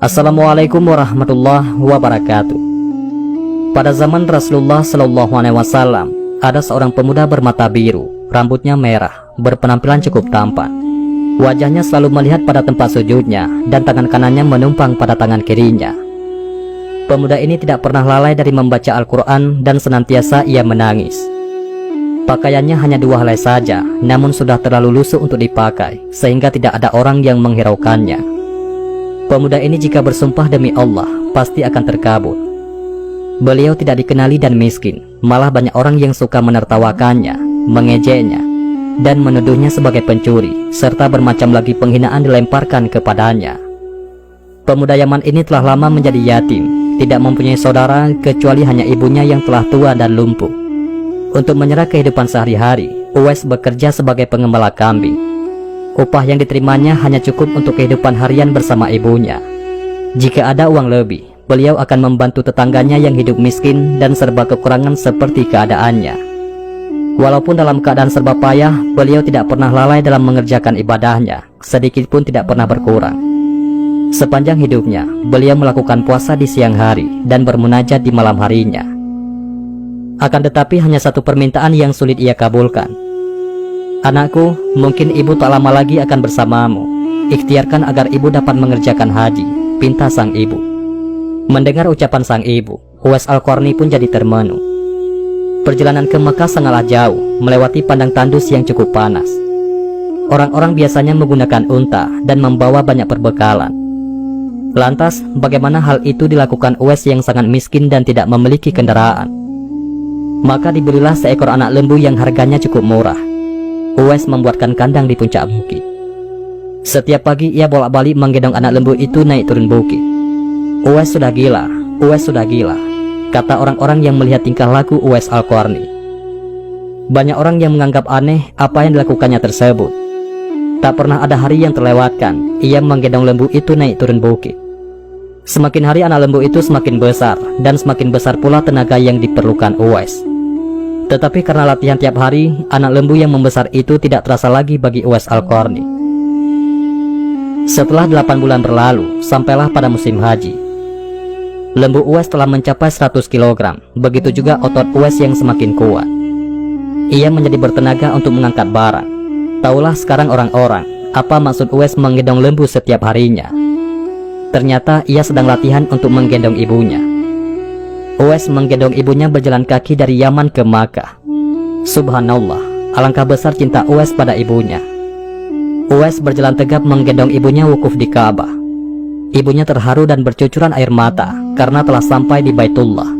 Assalamualaikum warahmatullahi wabarakatuh. Pada zaman Rasulullah SAW, ada seorang pemuda bermata biru, rambutnya merah, berpenampilan cukup tampan. Wajahnya selalu melihat pada tempat sujudnya, dan tangan kanannya menumpang pada tangan kirinya. Pemuda ini tidak pernah lalai dari membaca Al-Quran dan senantiasa ia menangis. Pakaiannya hanya 2 helai saja, namun sudah terlalu lusuh untuk dipakai, sehingga tidak ada orang yang menghiraukannya. Pemuda ini jika bersumpah demi Allah, pasti akan terkabul. Beliau tidak dikenali dan miskin, malah banyak orang yang suka menertawakannya, mengejeknya, dan menuduhnya sebagai pencuri, serta bermacam lagi penghinaan dilemparkan kepadanya. Pemuda Yaman ini telah lama menjadi yatim, tidak mempunyai saudara kecuali hanya ibunya yang telah tua dan lumpuh. Untuk menyerah kehidupan sehari-hari, Uwais bekerja sebagai pengembala kambing. Upah yang diterimanya hanya cukup untuk kehidupan harian bersama ibunya. Jika ada uang lebih, beliau akan membantu tetangganya yang hidup miskin dan serba kekurangan seperti keadaannya. Walaupun dalam keadaan serba payah, beliau tidak pernah lalai dalam mengerjakan ibadahnya, sedikit pun tidak pernah berkurang. Sepanjang hidupnya, beliau melakukan puasa di siang hari dan bermunajat di malam harinya. Akan tetapi hanya satu permintaan yang sulit ia kabulkan. "Anakku, mungkin ibu tak lama lagi akan bersamamu. Ikhtiarkan agar ibu dapat mengerjakan haji," pinta sang ibu. Mendengar ucapan sang ibu, Uwais Al-Qarni pun jadi termenung. Perjalanan ke Mekah sangatlah jauh, melewati padang tandus yang cukup panas. Orang-orang biasanya menggunakan unta dan membawa banyak perbekalan. Lantas, bagaimana hal itu dilakukan Uwais yang sangat miskin dan tidak memiliki kendaraan? Maka dibelilah seekor anak lembu yang harganya cukup murah. Uwais membuatkan kandang di puncak bukit. Setiap pagi ia bolak-balik menggendong anak lembu itu naik turun bukit. "Uwais sudah gila, Uwais sudah gila," kata orang-orang yang melihat tingkah laku Uwais Al-Qarni. Banyak orang yang menganggap aneh apa yang dilakukannya tersebut. Tak pernah ada hari yang terlewatkan ia menggendong lembu itu naik turun bukit. Semakin hari anak lembu itu semakin besar, dan semakin besar pula tenaga yang diperlukan Uwais. Tetapi karena latihan tiap hari, anak lembu yang membesar itu tidak terasa lagi bagi Uwais Al-Qarni. Setelah 8 bulan berlalu, sampailah pada musim haji. Lembu Uwais telah mencapai 100 kg, begitu juga otot Uwais yang semakin kuat. Ia menjadi bertenaga untuk mengangkat barang. Taulah sekarang orang-orang, apa maksud Uwais menggendong lembu setiap harinya. Ternyata ia sedang latihan untuk menggendong ibunya. Uwais menggendong ibunya berjalan kaki dari Yaman ke Makkah. Subhanallah, alangkah besar cinta Uwais pada ibunya. Uwais berjalan tegap menggendong ibunya wukuf di Ka'bah. Ibunya terharu dan bercucuran air mata karena telah sampai di Baitullah.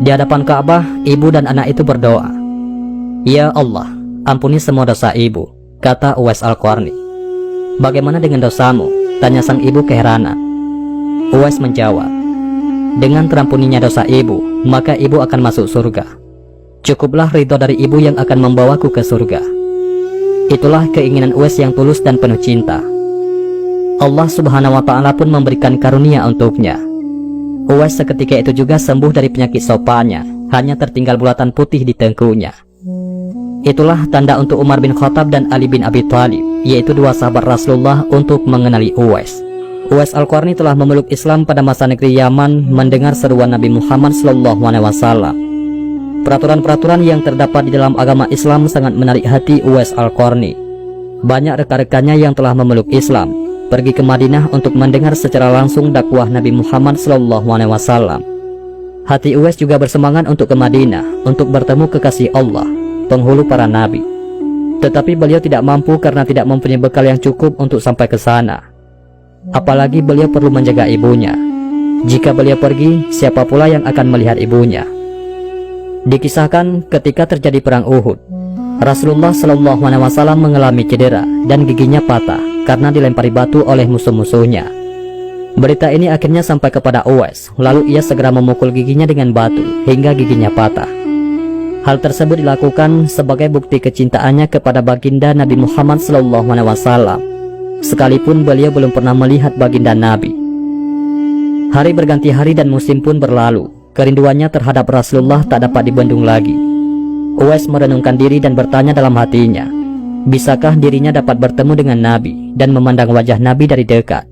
Di hadapan Ka'bah, ibu dan anak itu berdoa, "Ya Allah, ampuni semua dosa ibu," kata Uwais Al-Qarni. "Bagaimana dengan dosamu?" tanya sang ibu keheranan. Uwais menjawab, "Dengan terampuninya dosa ibu, maka ibu akan masuk surga. Cukuplah ridho dari ibu yang akan membawaku ke surga." Itulah keinginan Uwais yang tulus dan penuh cinta. Allah Subhanahu wa Ta'ala pun memberikan karunia untuknya. Uwais seketika itu juga sembuh dari penyakit sopannya, hanya tertinggal bulatan putih di tengkunya. Itulah tanda untuk Umar bin Khattab dan Ali bin Abi Thalib, yaitu 2 sahabat Rasulullah, untuk mengenali Uwais. Uwais Al-Qarni telah memeluk Islam pada masa negeri Yaman mendengar seruan Nabi Muhammad SAW. Peraturan-peraturan yang terdapat di dalam agama Islam sangat menarik hati Uwais Al-Qarni. Banyak rekan-rekannya yang telah memeluk Islam pergi ke Madinah untuk mendengar secara langsung dakwah Nabi Muhammad SAW. Hati Uwais juga bersemangat untuk ke Madinah untuk bertemu kekasih Allah, penghulu para nabi. Tetapi beliau tidak mampu karena tidak mempunyai bekal yang cukup untuk sampai ke sana. Apalagi beliau perlu menjaga ibunya. Jika beliau pergi, siapa pula yang akan melihat ibunya? Dikisahkan ketika terjadi perang Uhud, Rasulullah SAW mengalami cedera dan giginya patah karena dilempari batu oleh musuh-musuhnya. Berita ini akhirnya sampai kepada Uwais, lalu ia segera memukul giginya dengan batu hingga giginya patah. Hal tersebut dilakukan sebagai bukti kecintaannya kepada baginda Nabi Muhammad SAW, sekalipun beliau belum pernah melihat baginda Nabi. Hari berganti hari dan musim pun berlalu. Kerinduannya terhadap Rasulullah tak dapat dibendung lagi. Uwais merenungkan diri dan bertanya dalam hatinya, bisakah dirinya dapat bertemu dengan Nabi dan memandang wajah Nabi dari dekat?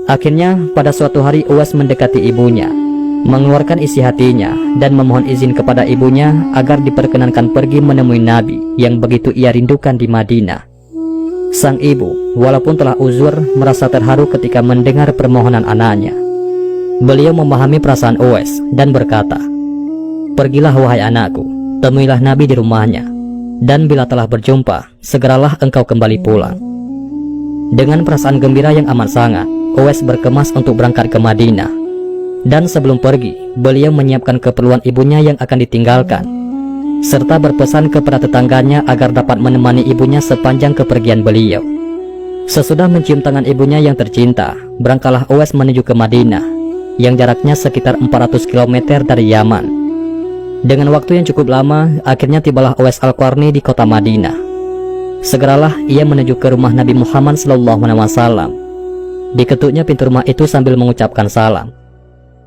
Akhirnya pada suatu hari Uwais mendekati ibunya, mengeluarkan isi hatinya dan memohon izin kepada ibunya agar diperkenankan pergi menemui Nabi yang begitu ia rindukan di Madinah. Sang ibu, walaupun telah uzur, merasa terharu ketika mendengar permohonan anaknya. Beliau memahami perasaan Uwais dan berkata, "Pergilah wahai anakku, temuilah Nabi di rumahnya, dan bila telah berjumpa, segeralah engkau kembali pulang." Dengan perasaan gembira yang amat sangat, Uwais berkemas untuk berangkat ke Madinah. Dan sebelum pergi, beliau menyiapkan keperluan ibunya yang akan ditinggalkan, serta berpesan kepada tetangganya agar dapat menemani ibunya sepanjang kepergian beliau. Sesudah mencium tangan ibunya yang tercinta, berangkatlah Uwais menuju ke Madinah, yang jaraknya sekitar 400 km dari Yaman. Dengan waktu yang cukup lama, akhirnya tibalah Uwais Al-Qarni di kota Madinah. Segeralah ia menuju ke rumah Nabi Muhammad SAW. Diketuknya pintu rumah itu sambil mengucapkan salam.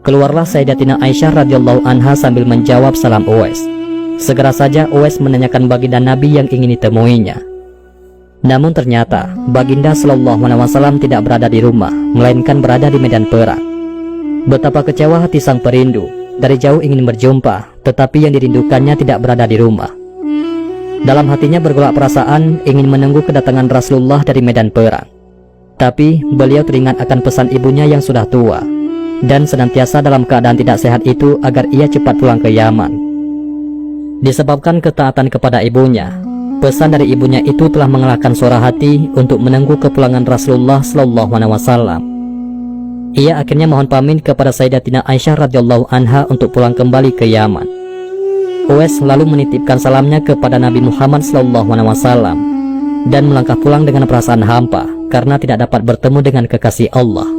Keluarlah Sayyidatina Aisyah radhiyallahu anha sambil menjawab salam Uwais. Segera saja Uwais menanyakan baginda Nabi yang ingin ditemuinya. Namun ternyata baginda SAW tidak berada di rumah, melainkan berada di medan perang. Betapa kecewa hati sang perindu, dari jauh ingin berjumpa, tetapi yang dirindukannya tidak berada di rumah. Dalam hatinya bergolak perasaan ingin menunggu kedatangan Rasulullah dari medan perang. Tapi beliau teringat akan pesan ibunya yang sudah tua dan senantiasa dalam keadaan tidak sehat itu agar ia cepat pulang ke Yaman. Disebabkan ketaatan kepada ibunya, pesan dari ibunya itu telah mengalahkan suara hati untuk menunggu kepulangan Rasulullah SAW. Ia akhirnya mohon pamit kepada Sayyidatina Aisyah radhiyallahu anha untuk pulang kembali ke Yaman. Uwais lalu menitipkan salamnya kepada Nabi Muhammad SAW dan melangkah pulang dengan perasaan hampa karena tidak dapat bertemu dengan kekasih Allah.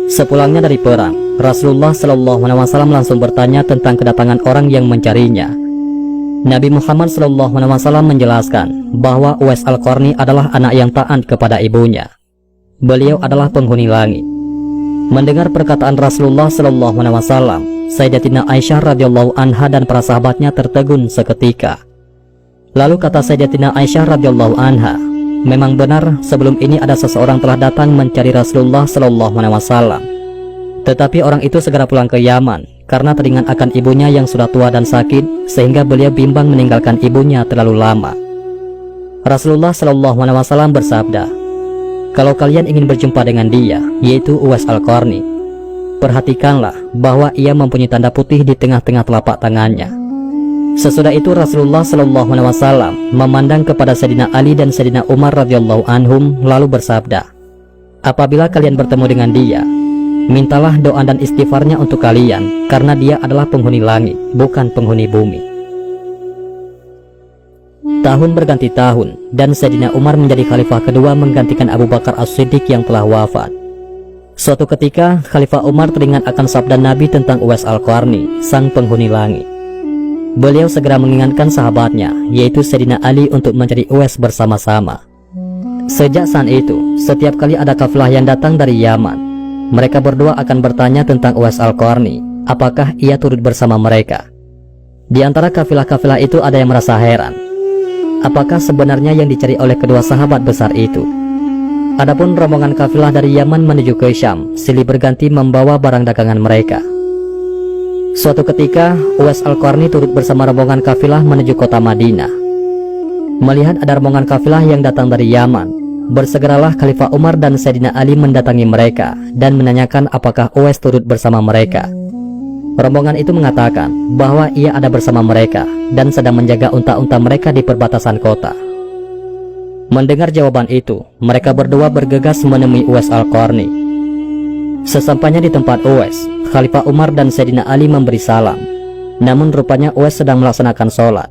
Sepulangnya dari perang, Rasulullah SAW langsung bertanya tentang kedatangan orang yang mencarinya. Nabi Muhammad SAW menjelaskan bahwa Uwais Al-Qarni adalah anak yang taat kepada ibunya. Beliau adalah penghuni langit. Mendengar perkataan Rasulullah SAW, Sayyidatina Aisyah radhiyallahu anha dan para sahabatnya tertegun seketika. Lalu kata Sayyidatina Aisyah radhiyallahu anha, memang benar sebelum ini ada seseorang telah datang mencari Rasulullah SAW. Tetapi orang itu segera pulang ke Yaman karena teringat akan ibunya yang sudah tua dan sakit, sehingga beliau bimbang meninggalkan ibunya terlalu lama. Rasulullah SAW bersabda, "Kalau kalian ingin berjumpa dengan dia, yaitu Uwais Al-Qarni, perhatikanlah bahwa ia mempunyai tanda putih di tengah-tengah telapak tangannya." Sesudah itu Rasulullah SAW memandang kepada Sayyidina Ali dan Sayyidina Umar radhiyallahu anhum lalu bersabda, "Apabila kalian bertemu dengan dia, mintalah doa dan istighfarnya untuk kalian, karena dia adalah penghuni langit, bukan penghuni bumi." Tahun berganti tahun dan Sayyidina Umar menjadi khalifah kedua menggantikan Abu Bakar As-Siddiq yang telah wafat. Suatu ketika Khalifah Umar teringat akan sabda Nabi tentang Uwais Al-Qarni, sang penghuni langit. Beliau segera mengingatkan sahabatnya, yaitu Sayyidina Ali, untuk mencari Uwais bersama-sama. Sejak saat itu, setiap kali ada kafilah yang datang dari Yaman, mereka berdua akan bertanya tentang Uwais Al-Qarni, apakah ia turut bersama mereka. Di antara kafilah-kafilah itu ada yang merasa heran, apakah sebenarnya yang dicari oleh kedua sahabat besar itu. Adapun rombongan kafilah dari Yaman menuju ke Syam silih berganti membawa barang dagangan mereka. Suatu ketika, Uwais Al-Qarni turut bersama rombongan kafilah menuju kota Madinah. Melihat ada rombongan kafilah yang datang dari Yaman, bersegeralah Khalifah Umar dan Sayyidina Ali mendatangi mereka dan menanyakan apakah Uwais turut bersama mereka. Rombongan itu mengatakan bahwa ia ada bersama mereka dan sedang menjaga unta-unta mereka di perbatasan kota. Mendengar jawaban itu, mereka berdua bergegas menemui Uwais Al-Qarni. Sesampainya di tempat Uwais, Khalifah Umar dan Sayyidina Ali memberi salam. Namun rupanya Uwais sedang melaksanakan sholat.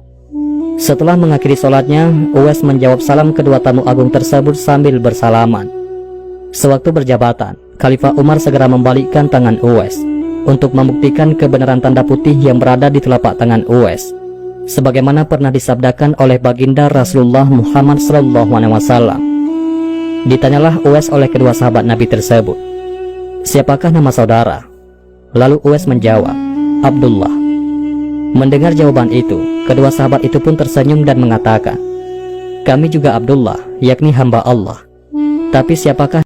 Setelah mengakhiri sholatnya, Uwais menjawab salam kedua tamu agung tersebut sambil bersalaman. Sewaktu berjabatan, Khalifah Umar segera membalikkan tangan Uwais untuk membuktikan kebenaran tanda putih yang berada di telapak tangan Uwais, sebagaimana pernah disabdakan oleh baginda Rasulullah Muhammad SAW. Ditanyalah Uwais oleh kedua sahabat Nabi tersebut, "Siapakah nama saudara?" Lalu Uwais menjawab, "Abdullah." Mendengar jawaban itu, kedua sahabat itu pun tersenyum dan mengatakan, "Kami juga Abdullah, yakni hamba Allah. Tapi siapakah